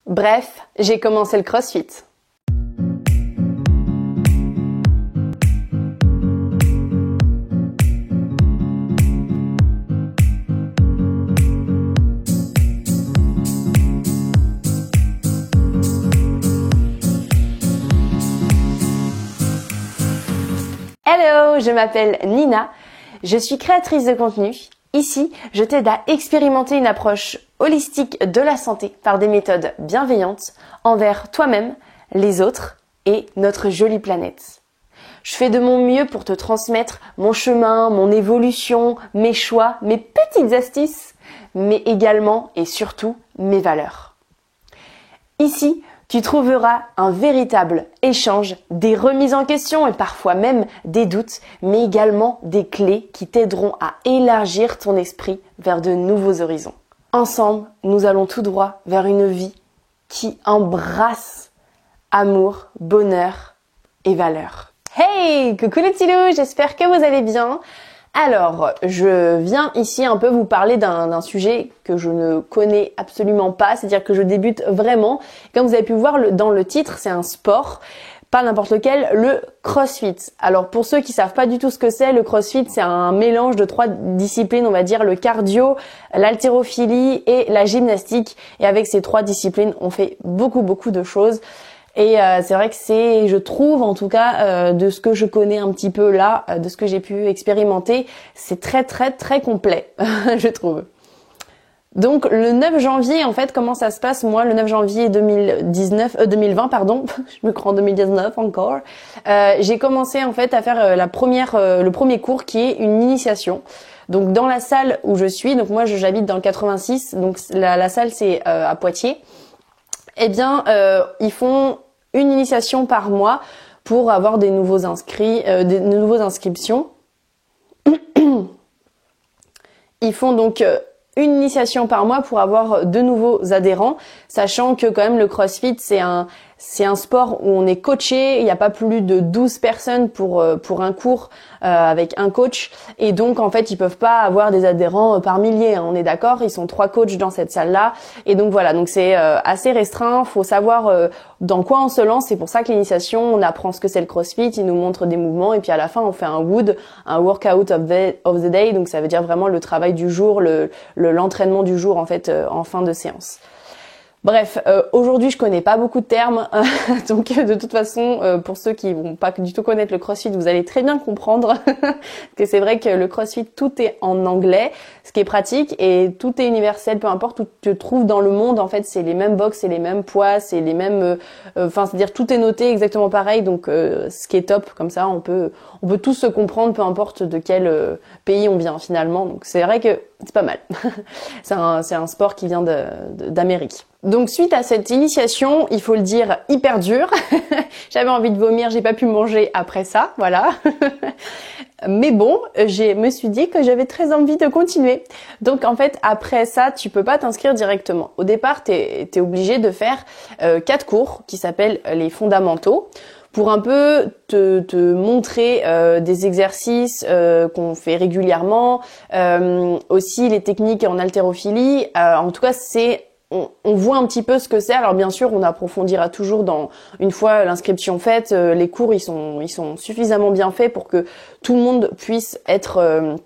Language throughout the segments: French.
Bref, j'ai commencé le CrossFit. Hello, je m'appelle Nina, je suis créatrice de contenu. Ici, je t'aide à expérimenter une approche holistique de la santé par des méthodes bienveillantes envers toi-même, les autres et notre jolie planète. Je fais de mon mieux pour te transmettre mon chemin, mon évolution, mes choix, mes petites astuces, mais également et surtout mes valeurs. Ici, tu trouveras un véritable échange, des remises en question et parfois même des doutes, mais également des clés qui t'aideront à élargir ton esprit vers de nouveaux horizons. Ensemble, nous allons tout droit vers une vie qui embrasse amour, bonheur et valeur. Hey, coucou les petits loups, j'espère que vous allez bien. Alors, je viens ici un peu vous parler d'un sujet que je ne connais absolument pas, c'est-à-dire que je débute vraiment. Comme vous avez pu voir dans le titre, c'est un sport, pas n'importe lequel, le CrossFit. Alors pour ceux qui savent pas du tout ce que c'est, le CrossFit, c'est un mélange de 3 disciplines, on va dire le cardio, l'haltérophilie et la gymnastique. Et avec ces 3 disciplines, on fait beaucoup de choses. Et c'est vrai que c'est, je trouve en tout cas, de ce que je connais un petit peu là, de ce que j'ai pu expérimenter, c'est très complet, je trouve. Donc le 9 janvier, en fait, comment ça se passe? Moi, le 9 janvier 2020, pardon, je me crois en 2019 encore, j'ai commencé en fait à faire le premier cours qui est une initiation. Donc dans la salle où je suis, donc moi j'habite dans le 86, donc la salle c'est à Poitiers. Eh bien, ils font une initiation par mois pour avoir des nouveaux inscriptions. Ils font donc une initiation par mois pour avoir de nouveaux adhérents, sachant que quand même le CrossFit c'est un sport où on est coaché, il n'y a pas plus de 12 personnes pour un cours avec un coach, et donc en fait ils peuvent pas avoir des adhérents par milliers, hein, on est d'accord, ils sont 3 coachs dans cette salle-là, et donc voilà, donc c'est assez restreint, faut savoir dans quoi on se lance. C'est pour ça que l'initiation, on apprend ce que c'est le CrossFit, ils nous montrent des mouvements, et puis à la fin on fait un WOD, un workout of the day, donc ça veut dire vraiment le travail du jour, l'entraînement du jour en fait en fin de séance. Bref, aujourd'hui je connais pas beaucoup de termes, donc de toute façon, pour ceux qui vont pas du tout connaître le CrossFit, vous allez très bien comprendre que c'est vrai que le CrossFit, tout est en anglais, ce qui est pratique, et tout est universel, peu importe où tu te trouves dans le monde, en fait c'est les mêmes box, c'est les mêmes poids, c'est les mêmes, c'est-à-dire tout est noté exactement pareil, donc ce qui est top, comme ça on peut tous se comprendre, peu importe de quel pays on vient finalement, donc c'est vrai que c'est pas mal. c'est un sport qui vient d'Amérique. Donc suite à cette initiation, il faut le dire, hyper dur, j'avais envie de vomir, j'ai pas pu manger après ça, voilà. Mais bon, je me suis dit que j'avais très envie de continuer. Donc en fait, après ça, tu peux pas t'inscrire directement. Au départ, t'es obligé de faire 4 cours qui s'appellent les fondamentaux, pour un peu te montrer des exercices qu'on fait régulièrement, aussi les techniques en haltérophilie. En tout cas, on voit un petit peu ce que c'est. Alors bien sûr, on approfondira toujours une fois l'inscription faite. Les cours, ils sont suffisamment bien faits pour que tout le monde puisse être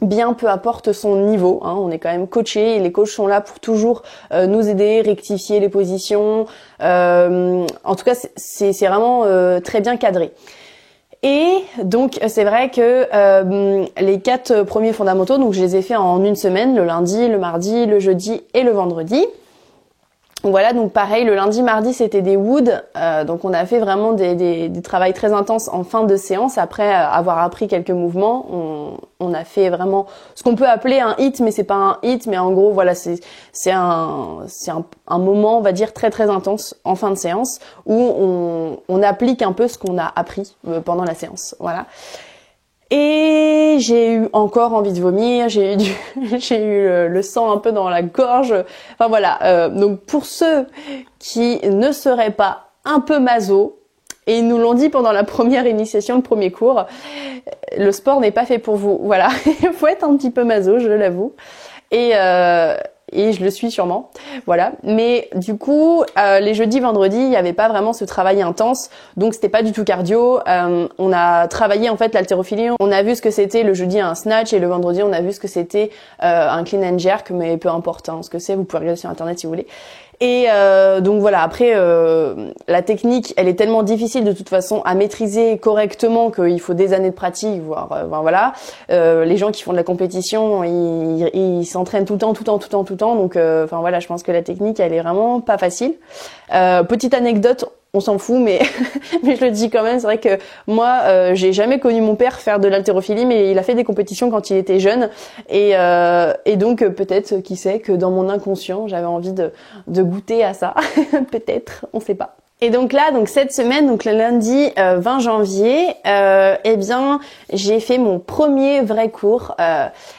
bien, peu importe son niveau, hein. On est quand même coaché, et les coachs sont là pour toujours nous aider, rectifier les positions. En tout cas, c'est vraiment très bien cadré. Et donc c'est vrai que les 4 premiers fondamentaux, donc je les ai fait en une semaine, le lundi, le mardi, le jeudi et le vendredi. Voilà, donc pareil, le lundi, mardi, c'était des WOD, donc on a fait vraiment des travails très intenses en fin de séance. Après avoir appris quelques mouvements, on a fait vraiment ce qu'on peut appeler un HIIT, mais c'est pas un HIIT, mais en gros, voilà, c'est un moment, on va dire, très intense en fin de séance, où on applique un peu ce qu'on a appris pendant la séance, voilà. Et j'ai eu encore envie de vomir, j'ai eu le sang un peu dans la gorge. Enfin voilà, donc pour ceux qui ne seraient pas un peu maso, et ils nous l'ont dit pendant la première initiation, le premier cours, le sport n'est pas fait pour vous. Voilà, il faut être un petit peu maso, je l'avoue. Et et je le suis sûrement. Voilà. Mais du coup, les jeudis, vendredis, il n'y avait pas vraiment ce travail intense, donc c'était pas du tout cardio. On a travaillé en fait l'haltérophilie. On a vu ce que c'était le jeudi un snatch et le vendredi on a vu ce que c'était un clean and jerk, mais peu importe ce que c'est, vous pouvez regarder sur internet si vous voulez. Et donc voilà, après la technique, elle est tellement difficile de toute façon à maîtriser correctement qu'il faut des années de pratique, voire voilà. Les gens qui font de la compétition, ils s'entraînent tout le temps. Donc voilà, je pense que la technique, elle est vraiment pas facile. Petite anecdote, on s'en fout, mais mais je le dis quand même. C'est vrai que moi, j'ai jamais connu mon père faire de l'haltérophilie, mais il a fait des compétitions quand il était jeune, et donc peut-être, qui sait, que dans mon inconscient, j'avais envie de goûter à ça. Peut-être, on sait pas. Et donc là, cette semaine, donc le lundi 20 janvier, eh bien, j'ai fait mon premier vrai cours,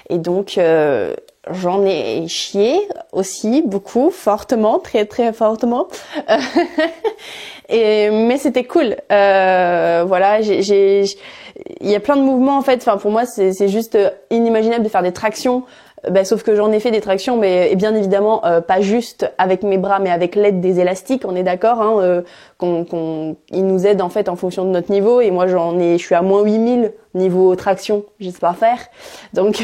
et donc j'en ai chié aussi beaucoup, fortement, très très fortement. Mais c'était cool. Voilà, il y a plein de mouvements en fait. Enfin, pour moi, c'est juste inimaginable de faire des tractions. Sauf que j'en ai fait des tractions, mais bien évidemment pas juste avec mes bras, mais avec l'aide des élastiques. On est d'accord, hein, ils nous aident en fait en fonction de notre niveau. Et moi, je suis à moins 8000 niveau traction, je sais pas faire. Donc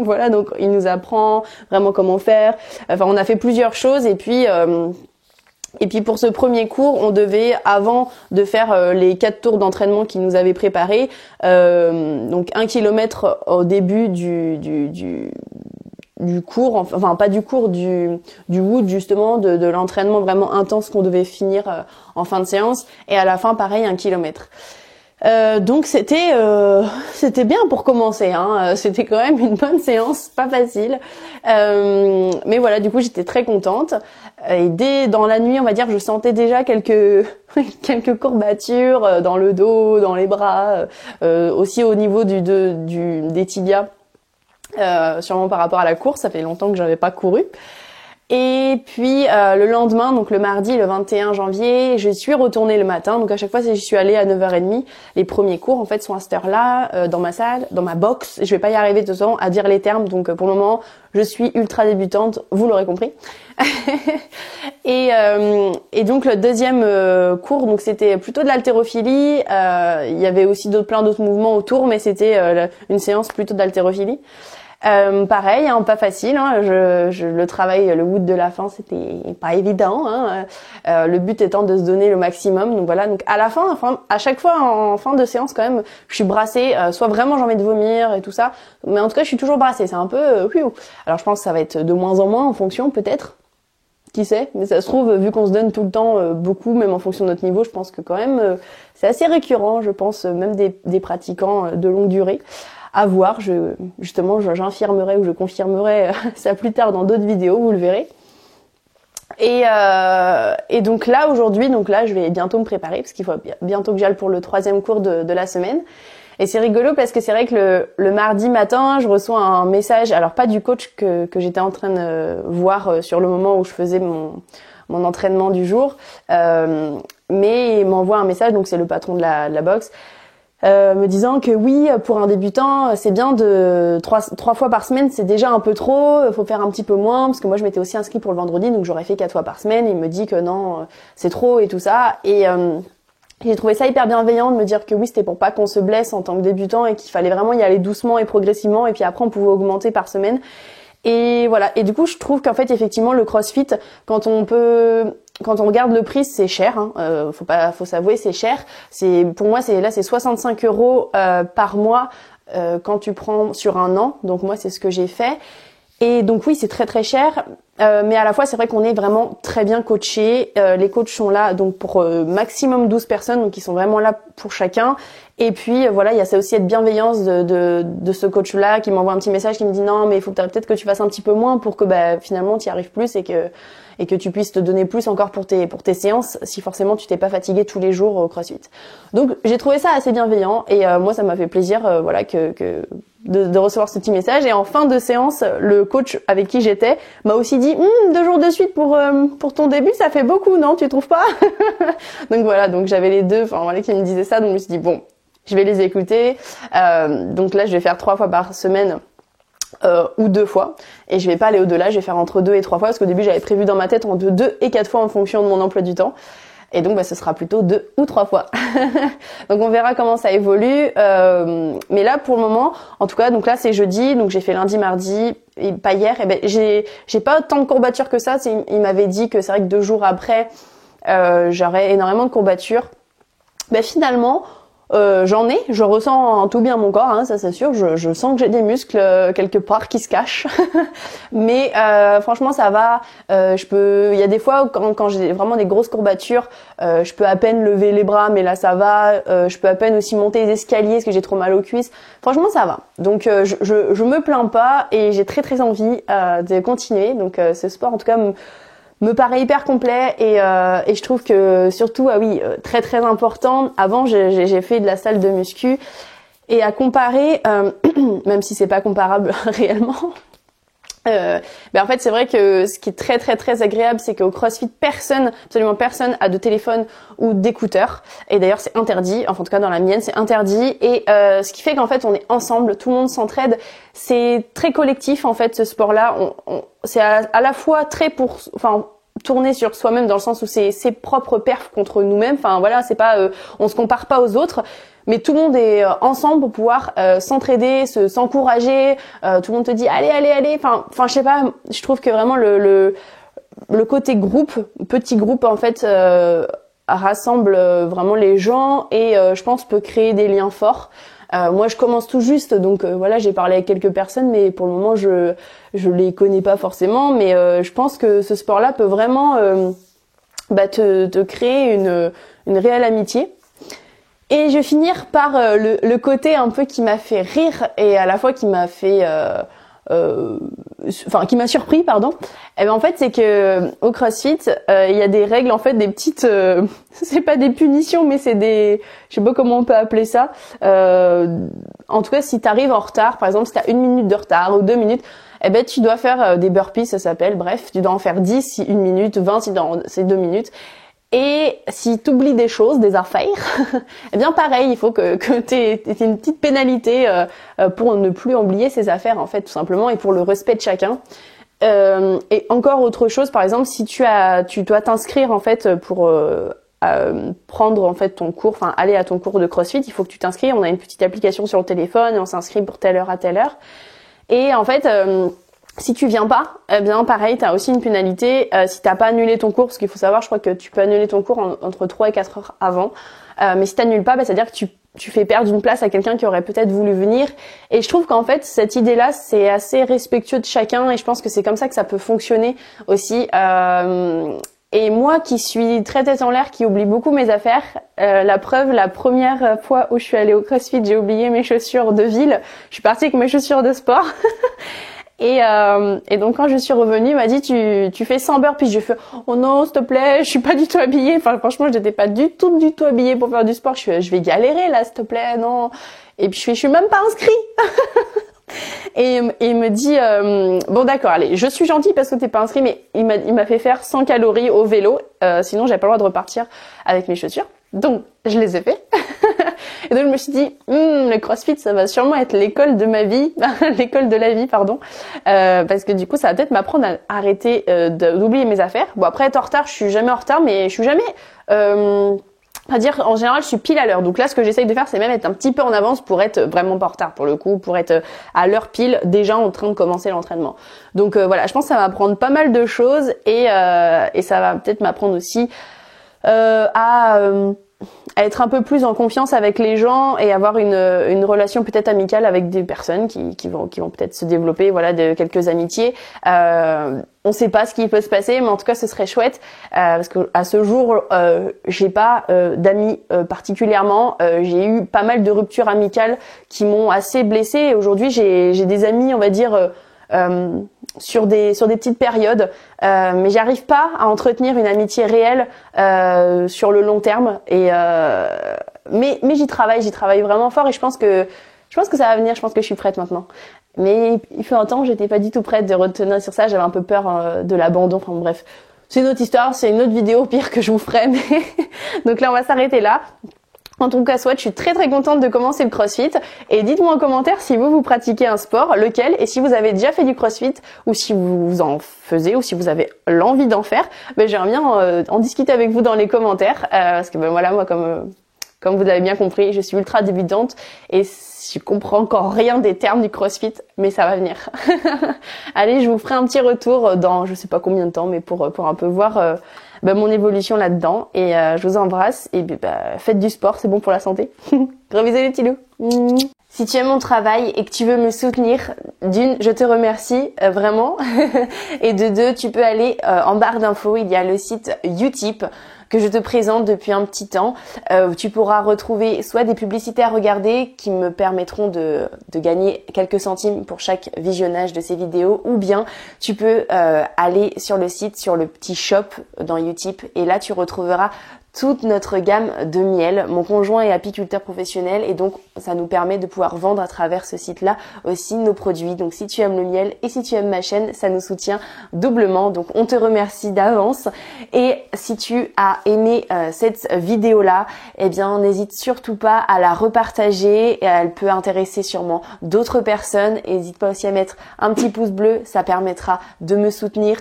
voilà, donc il nous apprend vraiment comment faire. Enfin, on a fait plusieurs choses et puis pour ce premier cours, on devait, avant de faire les 4 tours d'entraînement qu'ils nous avaient préparés, donc 1 kilomètre au début du cours, enfin pas du cours, du wood justement, de l'entraînement vraiment intense qu'on devait finir en fin de séance, et à la fin pareil 1 kilomètre. Donc c'était bien pour commencer, hein. C'était quand même une bonne séance, pas facile. Mais voilà, du coup j'étais très contente. Et dans la nuit, on va dire, je sentais déjà quelques courbatures dans le dos, dans les bras, aussi au niveau des tibias. Sûrement par rapport à la course, ça fait longtemps que j'avais pas couru. Et puis le lendemain, donc le mardi, le 21 janvier, je suis retournée le matin. Donc à chaque fois, je suis allée à 9h30. Les premiers cours, en fait, sont à cette heure-là, dans ma salle, dans ma box. Je vais pas y arriver de toute façon à dire les termes. Donc pour le moment, je suis ultra débutante, vous l'aurez compris. Et donc le deuxième cours, donc c'était plutôt de l'haltérophilie. Il y avait aussi plein d'autres mouvements autour, mais c'était une séance plutôt d'haltérophilie. Pareil, hein, pas facile. Hein, le travail, le wood de la fin, c'était pas évident. Hein, le but étant de se donner le maximum. Donc voilà. Donc à la fin, à chaque fois en fin de séance, quand même, je suis brassée. Soit vraiment j'ai envie de vomir et tout ça, mais en tout cas, je suis toujours brassée. C'est un peu. Alors je pense que ça va être de moins en moins en fonction, peut-être. Qui sait, mais ça se trouve, vu qu'on se donne tout le temps beaucoup, même en fonction de notre niveau, je pense que quand même c'est assez récurrent, je pense, même des pratiquants de longue durée. À voir, j'infirmerai ou je confirmerai ça plus tard dans d'autres vidéos, vous le verrez. Et donc là, aujourd'hui, je vais bientôt me préparer, parce qu'il faut bientôt que j'aille pour le 3e cours de la semaine. Et c'est rigolo parce que c'est vrai que le mardi matin, je reçois un message, alors pas du coach que j'étais en train de voir sur le moment où je faisais mon entraînement du jour, mais il m'envoie un message, donc c'est le patron de la boxe, me disant que oui, pour un débutant, c'est bien de 3 fois par semaine, c'est déjà un peu trop, faut faire un petit peu moins, parce que moi je m'étais aussi inscrit pour le vendredi, donc j'aurais fait 4 fois par semaine. Il me dit que non, c'est trop et tout ça, et j'ai trouvé ça hyper bienveillant de me dire que oui, c'était pour pas qu'on se blesse en tant que débutant et qu'il fallait vraiment y aller doucement et progressivement, et puis après on pouvait augmenter par semaine. Et voilà. Et du coup, je trouve qu'en fait, effectivement, le CrossFit, quand on regarde le prix, c'est cher. Hein. Faut s'avouer, c'est cher. Pour moi, c'est 65 € par mois quand tu prends sur un an. Donc moi, c'est ce que j'ai fait. Et donc oui, c'est très très cher, mais à la fois c'est vrai qu'on est vraiment très bien coachés. Les coachs sont là donc pour maximum 12 personnes, donc ils sont vraiment là pour chacun. Et puis voilà, il y a ça aussi, cette bienveillance de ce coach-là qui m'envoie un petit message qui me dit non, mais il faut peut-être que tu fasses un petit peu moins pour que finalement tu y arrives plus et que tu puisses te donner plus encore pour tes séances, si forcément tu t'es pas fatigué tous les jours au CrossFit. Donc j'ai trouvé ça assez bienveillant, et moi ça m'a fait plaisir de recevoir ce petit message. Et en fin de séance, le coach avec qui j'étais m'a aussi dit 2 jours de suite pour ton début, ça fait beaucoup, non, tu trouves pas? Donc voilà, donc j'avais les deux, qui me disaient ça, donc je me suis dit bon, je vais les écouter. Donc là, je vais faire 3 fois par semaine ou 2 fois, et je vais pas aller au-delà, je vais faire entre 2 et 3 fois, parce qu'au début j'avais prévu dans ma tête entre 2 et 4 fois en fonction de mon emploi du temps. Et donc, ce sera plutôt 2 ou 3 fois. Donc, on verra comment ça évolue. Mais là, pour le moment, en tout cas, donc là, c'est jeudi. Donc, j'ai fait lundi, mardi, et pas hier. Et ben, j'ai pas tant de courbatures que ça. Il m'avait dit que c'est vrai que 2 jours après, j'aurais énormément de courbatures. Ben, finalement, je ressens tout bien mon corps, hein, ça c'est sûr. Je sens que j'ai des muscles quelque part qui se cachent, mais franchement ça va. Il y a des fois où quand j'ai vraiment des grosses courbatures, je peux à peine lever les bras, mais là ça va. Je peux à peine aussi monter les escaliers parce que j'ai trop mal aux cuisses. Franchement ça va. Donc je me plains pas et j'ai très très envie de continuer. Donc ce sport en tout cas me paraît hyper complet et je trouve que surtout très très important. Avant j'ai fait de la salle de muscu et à comparer même si c'est pas comparable réellement. En fait c'est vrai que ce qui est très très très agréable, c'est qu'au CrossFit absolument personne a de téléphone ou d'écouteurs, et d'ailleurs c'est interdit, enfin en tout cas dans la mienne c'est interdit, et ce qui fait qu'en fait on est ensemble, tout le monde s'entraide, c'est très collectif en fait ce sport là, c'est à la fois très tourner sur soi-même dans le sens où c'est ses propres perfs contre nous-mêmes, enfin voilà, c'est pas on se compare pas aux autres, mais tout le monde est ensemble pour pouvoir s'entraider, s'encourager, tout le monde te dit allez, enfin je sais pas, je trouve que vraiment le côté petit groupe en fait rassemble vraiment les gens et je pense peut créer des liens forts. Moi je commence tout juste, donc voilà, j'ai parlé avec quelques personnes, mais pour le moment je les connais pas forcément, mais je pense que ce sport-là peut vraiment te créer une réelle amitié. Et je vais finir par le côté un peu qui m'a fait rire et à la fois qui m'a fait qui m'a surpris, pardon. Et ben en fait c'est que au CrossFit il y a des règles, en fait des petites c'est pas des punitions, mais c'est des, je sais pas comment on peut appeler ça, en tout cas si t'arrives en retard, par exemple si t'as 1 minute de retard ou 2 minutes, eh ben tu dois faire des burpees, ça s'appelle, bref tu dois en faire 10 si 1 minute, 20 si c'est 2 minutes. Et si tu oublies des choses, des affaires, eh bien pareil, il faut que t'aies une petite pénalité pour ne plus oublier ces affaires en fait, tout simplement, et pour le respect de chacun. Et encore autre chose, par exemple, si tu dois t'inscrire en fait pour prendre en fait ton cours, enfin aller à ton cours de CrossFit, il faut que tu t'inscris. On a une petite application sur le téléphone et on s'inscrit pour telle heure à telle heure. Et en fait si tu viens pas, eh bien pareil, t'as aussi une pénalité si t'as pas annulé ton cours, parce qu'il faut savoir, je crois que tu peux annuler ton cours entre 3 et 4 heures avant. Mais si t'annules pas, c'est-à-dire que tu fais perdre une place à quelqu'un qui aurait peut-être voulu venir. Et je trouve qu'en fait, cette idée-là, c'est assez respectueux de chacun, et je pense que c'est comme ça que ça peut fonctionner aussi. Et moi qui suis très tête en l'air, qui oublie beaucoup mes affaires, la preuve, la première fois où je suis allée au CrossFit, j'ai oublié mes chaussures de ville. Je suis partie avec mes chaussures de sport. Et donc quand je suis revenue, il m'a dit tu fais 100 burpees. J'ai fait oh non s'il te plaît, je suis pas du tout habillée. Enfin franchement, je n'étais pas du tout habillée pour faire du sport. Je vais galérer là, s'il te plaît, non. Et puis je suis même pas inscrite. Et il me dit bon d'accord, allez, je suis gentille parce que t'es pas inscrit, mais il m'a fait faire 100 calories au vélo, sinon j'avais pas le droit de repartir avec mes chaussures. Donc je les ai fait. Et donc je me suis dit le CrossFit ça va sûrement être l'école de ma vie, l'école de la vie pardon, parce que du coup ça va peut-être m'apprendre à arrêter d'oublier mes affaires. Bon après être en retard, je suis jamais en retard, mais je suis jamais à dire, en général, je suis pile à l'heure. Donc là, ce que j'essaye de faire, c'est même être un petit peu en avance pour être vraiment pas en retard, pour le coup, pour être à l'heure pile, déjà en train de commencer l'entraînement. Donc voilà, je pense que ça va m'apprendre pas mal de choses et ça va peut-être m'apprendre aussi à être un peu plus en confiance avec les gens et avoir une relation peut-être amicale avec des personnes qui vont peut-être se développer, voilà, de quelques amitiés. On sait pas ce qui peut se passer, mais en tout cas ce serait chouette parce que à ce jour j'ai pas d'amis particulièrement. J'ai eu pas mal de ruptures amicales qui m'ont assez blessée et aujourd'hui j'ai des amis, on va dire sur des petites périodes, mais j'arrive pas à entretenir une amitié réelle sur le long terme et mais j'y travaille vraiment fort et je pense que ça va venir, je pense que je suis prête maintenant. Mais il fait un temps, j'étais pas du tout prête de retenir sur ça, j'avais un peu peur de l'abandon, enfin bref. C'est une autre histoire, c'est une autre vidéo pire que je vous ferai, mais donc là on va s'arrêter là. En tout cas, soit je suis très très contente de commencer le CrossFit et dites-moi en commentaire si vous pratiquez un sport, lequel, et si vous avez déjà fait du CrossFit ou si vous en faisiez ou si vous avez l'envie d'en faire, ben j'aimerais bien en discuter avec vous dans les commentaires parce que ben voilà, moi comme vous avez bien compris, je suis ultra débutante et je comprends encore rien des termes du CrossFit, mais ça va venir. Allez, je vous ferai un petit retour dans je sais pas combien de temps, mais pour un peu voir mon évolution là-dedans. Et je vous embrasse et faites du sport, c'est bon pour la santé. Gros bisous les petits loups. Si tu aimes mon travail et que tu veux me soutenir, d'une, je te remercie vraiment. Et de deux, tu peux aller en barre d'infos, il y a le site Utip que je te présente depuis un petit temps. Tu pourras retrouver soit des publicités à regarder qui me permettront de gagner quelques centimes pour chaque visionnage de ces vidéos, ou bien tu peux aller sur le site, sur le petit shop dans Utip, et là tu retrouveras toute notre gamme de miel. Mon conjoint est apiculteur professionnel et donc ça nous permet de pouvoir vendre à travers ce site-là aussi nos produits. Donc si tu aimes le miel et si tu aimes ma chaîne, ça nous soutient doublement. Donc on te remercie d'avance. Et si tu as aimé cette vidéo-là, eh bien n'hésite surtout pas à la repartager. Elle peut intéresser sûrement d'autres personnes. N'hésite pas aussi à mettre un petit pouce bleu, ça permettra de me soutenir.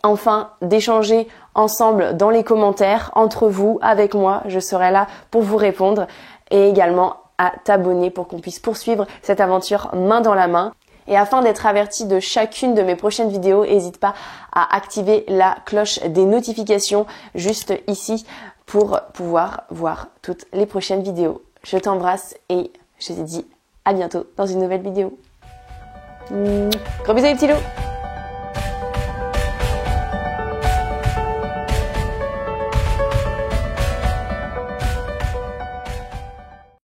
Enfin, d'échanger ensemble dans les commentaires, entre vous, avec moi, je serai là pour vous répondre, et également à t'abonner pour qu'on puisse poursuivre cette aventure main dans la main. Et afin d'être averti de chacune de mes prochaines vidéos, n'hésite pas à activer la cloche des notifications juste ici pour pouvoir voir toutes les prochaines vidéos. Je t'embrasse et je te dis à bientôt dans une nouvelle vidéo. Gros bisous les petits loups!